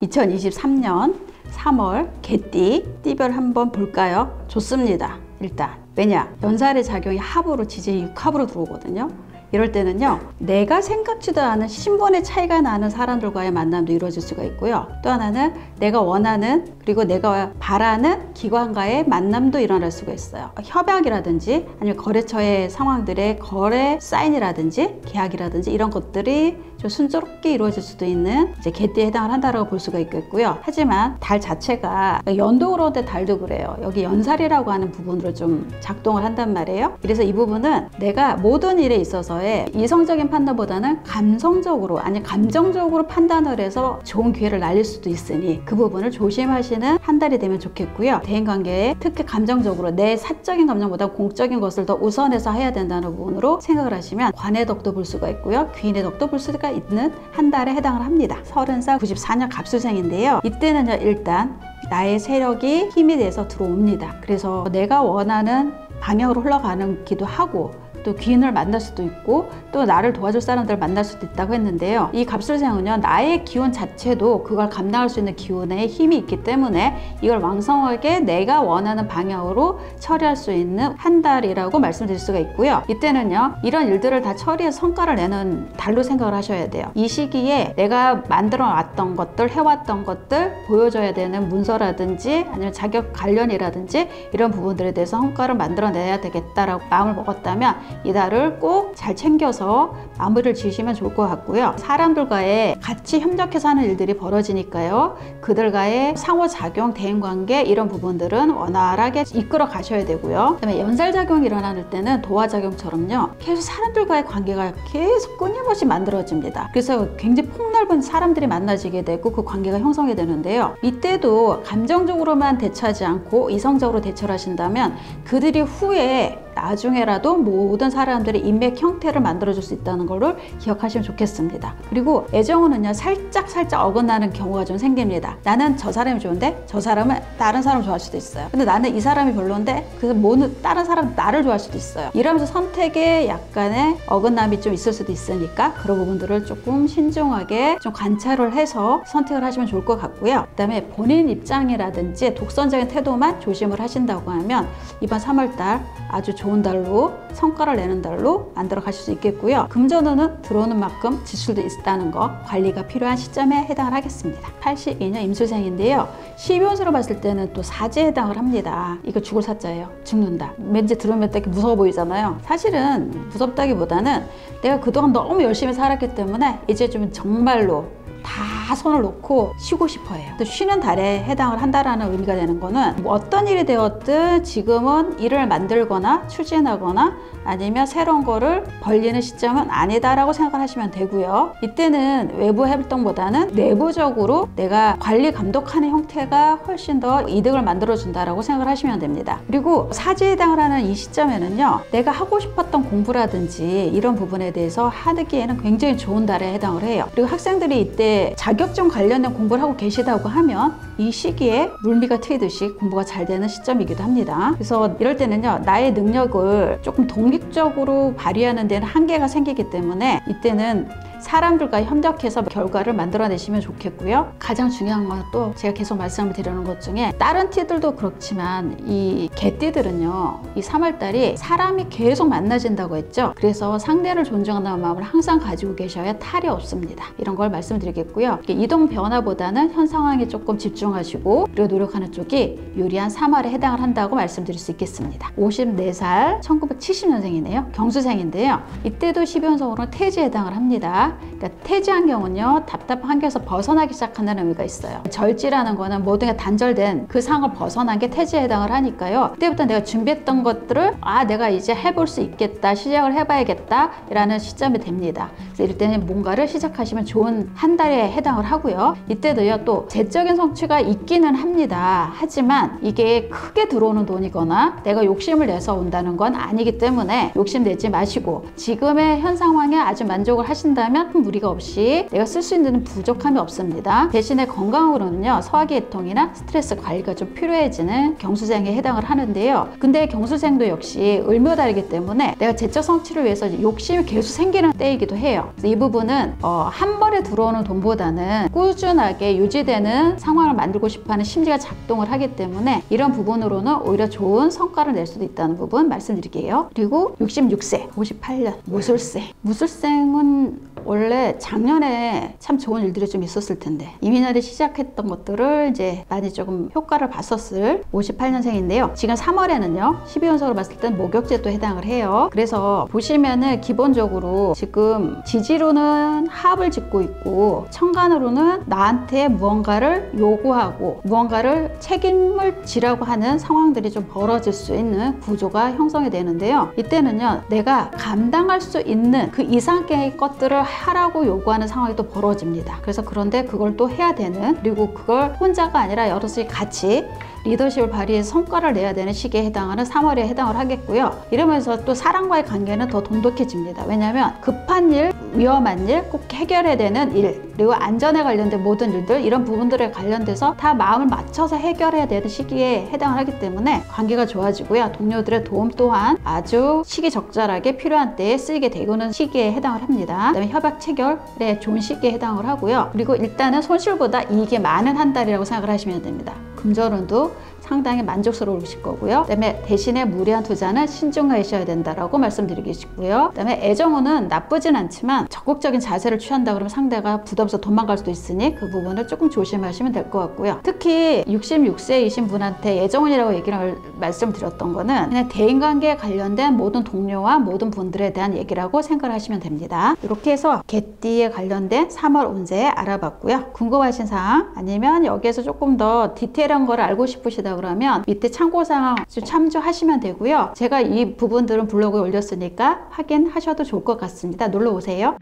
2023년 3월 개띠, 띠별 한번 볼까요? 좋습니다. 일단 왜냐? 연살의 작용이 합으로 지지의 육합으로 들어오거든요. 이럴 때는요, 내가 생각지도 않은 신분의 차이가 나는 사람들과의 만남도 이루어질 수가 있고요. 또 하나는 내가 원하는 그리고 내가 바라는 기관과의 만남도 일어날 수가 있어요. 협약이라든지 아니면 거래처의 상황들의 거래 사인이라든지 계약이라든지 이런 것들이 좀 순조롭게 이루어질 수도 있는 이제 개띠에 해당을 한다라고 볼 수가 있겠고요. 하지만 달 자체가 연도로 된 달도 그래요. 여기 연살이라고 하는 부분으로 좀 작동을 한단 말이에요. 그래서 이 부분은 내가 모든 일에 있어서의 이성적인 판단보다는 감성적으로 아니 감정적으로 판단을 해서 좋은 기회를 날릴 수도 있으니 그 부분을 조심하시는 한 달이 되면 좋겠고요. 대인관계에 특히 감정적으로 내 사적인 감정보다 공적인 것을 더 우선해서 해야 된다는 부분으로 생각을 하시면 관의 덕도 볼 수가 있고요. 귀인의 덕도 볼 수가 있는 한 달에 해당을 합니다. 30살 94년 갑술생인데요. 이때는요, 일단 나의 세력이 힘이 돼서 들어옵니다. 그래서 내가 원하는 방향으로 흘러가기도 하고 또 귀인을 만날 수도 있고 또 나를 도와줄 사람들을 만날 수도 있다고 했는데요. 이 갑술생은요, 나의 기운 자체도 그걸 감당할 수 있는 기운에 힘이 있기 때문에 이걸 왕성하게 내가 원하는 방향으로 처리할 수 있는 한 달이라고 말씀드릴 수가 있고요. 이때는요, 이런 일들을 다 처리해서 성과를 내는 달로 생각을 하셔야 돼요. 이 시기에 내가 만들어 왔던 것들, 해왔던 것들 보여줘야 되는 문서라든지 아니면 자격 관련이라든지 이런 부분들에 대해서 성과를 만들어내야 되겠다라고 마음을 먹었다면 이 달을 꼭 잘 챙겨서 마무리를 지으시면 좋을 것 같고요. 사람들과의 같이 협력해서 하는 일들이 벌어지니까요. 그들과의 상호작용, 대인관계 이런 부분들은 원활하게 이끌어 가셔야 되고요. 그다음에 연살작용이 일어날 때는 도화작용처럼요. 계속 사람들과의 관계가 계속 끊임없이 만들어집니다. 그래서 굉장히 폭넓은 사람들이 만나지게 되고 그 관계가 형성이 되는데요. 이때도 감정적으로만 대처하지 않고 이성적으로 대처를 하신다면 그들이 후에 나중에라도 모든 사람들의 인맥 형태를 만들어줄 수 있다는 걸로 기억하시면 좋겠습니다. 그리고 애정은요, 살짝 어긋나는 경우가 좀 생깁니다. 나는 저 사람이 좋은데 저 사람은 다른 사람을 좋아할 수도 있어요. 근데 나는 이 사람이 별론데 그 모든 다른 사람 나를 좋아할 수도 있어요. 이러면서 선택에 약간의 어긋남이 좀 있을 수도 있으니까 그런 부분들을 조금 신중하게 좀 관찰을 해서 선택을 하시면 좋을 것 같고요. 그 다음에 본인 입장이라든지 독선적인 태도만 조심을 하신다고 하면 이번 3월달 아주 좋은 달로 성과를 내는 달로 만들어 가실 수 있겠고요. 금전운은 들어오는 만큼 지출도 있다는 거 관리가 필요한 시점에 해당을 하겠습니다. 82년 임술생인데요. 12운수로 봤을 때는 또 사지에 해당을 합니다. 이거 죽을 사자예요. 죽는다. 왠지 들으면 되게 무서워 보이잖아요. 사실은 무섭다기보다는 내가 그동안 너무 열심히 살았기 때문에 이제 좀 정말로 다 손을 놓고 쉬고 싶어 해요. 또 쉬는 달에 해당을 한다라는 의미가 되는 거는 뭐 어떤 일이 되었든 지금은 일을 만들거나 추진하거나 아니면 새로운 거를 벌리는 시점은 아니다라고 생각을 하시면 되고요. 이때는 외부 활동보다는 내부적으로 내가 관리 감독하는 형태가 훨씬 더 이득을 만들어준다라고 생각을 하시면 됩니다. 그리고 사지에 해당을 하는 이 시점에는요, 내가 하고 싶었던 공부라든지 이런 부분에 대해서 하기에는 굉장히 좋은 달에 해당을 해요. 그리고 학생들이 이때 자격증 관련된 공부를 하고 계시다고 하면 이 시기에 물미가 트이듯이 공부가 잘 되는 시점이기도 합니다. 그래서 이럴 때는요, 나의 능력을 조금 독립적으로 발휘하는 데는 한계가 생기기 때문에 이때는 사람들과 협력해서 결과를 만들어내시면 좋겠고요. 가장 중요한 건 또 제가 계속 말씀을 드리는 것 중에 다른 띠들도 그렇지만 이 개띠들은요, 이 3월달이 사람이 계속 만나진다고 했죠. 그래서 상대를 존중하는 마음을 항상 가지고 계셔야 탈이 없습니다. 이런 걸 말씀드리겠고요. 이동 변화보다는 현 상황에 조금 집중하시고 그리고 노력하는 쪽이 유리한 3월에 해당을 한다고 말씀드릴 수 있겠습니다. 54살 1970년생이네요. 경수생인데요. 이때도 12운성으로는 태지에 해당을 합니다. 그러니까 태지한 경우는요, 답답한 환경에서 벗어나기 시작한다는 의미가 있어요. 절지라는 거는 모든 게 단절된 그 상황을 벗어난 게 태지에 해당을 하니까요. 그때부터 내가 준비했던 것들을 내가 이제 해볼 수 있겠다, 시작을 해봐야겠다 라는 시점이 됩니다. 그래서 이럴 때는 뭔가를 시작하시면 좋은 한 달에 해당을 하고요. 이때도요, 또 재적인 성취가 있기는 합니다. 하지만 이게 크게 들어오는 돈이거나 내가 욕심을 내서 온다는 건 아니기 때문에 욕심내지 마시고 지금의 현 상황에 아주 만족을 하신다면 웬만하면 큰 무리가 없이 내가 쓸 수 있는 부족함이 없습니다. 대신에 건강으로는요, 소화계통이나 스트레스 관리가 좀 필요해지는 경수생에 해당을 하는데요. 근데 경수생도 역시 을묘달이기 때문에 내가 제적 성취를 위해서 욕심이 계속 생기는 때이기도 해요. 그래서 이 부분은 한 번에 들어오는 돈보다는 꾸준하게 유지되는 상황을 만들고 싶어하는 심리가 작동을 하기 때문에 이런 부분으로는 오히려 좋은 성과를 낼 수도 있다는 부분 말씀드릴게요. 그리고 66세, 58년 무술생. 무술생은 원래 작년에 참 좋은 일들이 좀 있었을 텐데 이민날이 시작했던 것들을 이제 많이 조금 효과를 봤었을 58년생인데요. 지금 3월에는요 12연속으로 봤을 땐 목욕제도 해당을 해요. 그래서 보시면은 기본적으로 지금 지지로는 합을 짓고 있고 천간으로는 나한테 무언가를 요구하고 무언가를 책임을 지라고 하는 상황들이 좀 벌어질 수 있는 구조가 형성이 되는데요. 이때는요 내가 감당할 수 있는 그 이상의 것들을 하라고 요구하는 상황이 또 벌어집니다. 그래서 그런데 그걸 또 해야 되는, 그리고 그걸 혼자가 아니라 여럿이 같이 리더십을 발휘해서 성과를 내야 되는 시기에 해당하는 3월에 해당을 하겠고요. 이러면서 또 사람과의 관계는 더 돈독해집니다. 왜냐하면 급한 일, 위험한 일, 꼭 해결해야 되는 일, 그리고 안전에 관련된 모든 일들, 이런 부분들에 관련돼서 다 마음을 맞춰서 해결해야 되는 시기에 해당을 하기 때문에 관계가 좋아지고요. 동료들의 도움 또한 아주 시기적절하게 필요한 때에 쓰이게 되는 시기에 해당을 합니다. 그다음에 협약 체결에 좋은 시기에 해당을 하고요. 그리고 일단은 손실보다 이익이 많은 한 달이라고 생각을 하시면 됩니다. 금전운도 상당히 만족스러우실 거고요. 그다음에 대신에 무리한 투자는 신중하셔야 된다라고 말씀드리고 싶고요. 그다음에 애정운은 나쁘진 않지만 적극적인 자세를 취한다 그러면 상대가 부담스러워 도망갈 수도 있으니 그 부분을 조금 조심하시면 될 것 같고요. 특히 66세이신 분한테 애정운이라고 얘기를 말씀드렸던 거는 그냥 대인관계에 관련된 모든 동료와 모든 분들에 대한 얘기라고 생각을 하시면 됩니다. 이렇게 해서 개띠에 관련된 3월 운세 알아봤고요. 궁금하신 사항 아니면 여기에서 조금 더 디테일한 걸 알고 싶으시다 그러면 밑에 참고사항 참조하시면 되고요. 제가 이 부분들은 블로그에 올렸으니까 확인하셔도 좋을 것 같습니다. 놀러 오세요.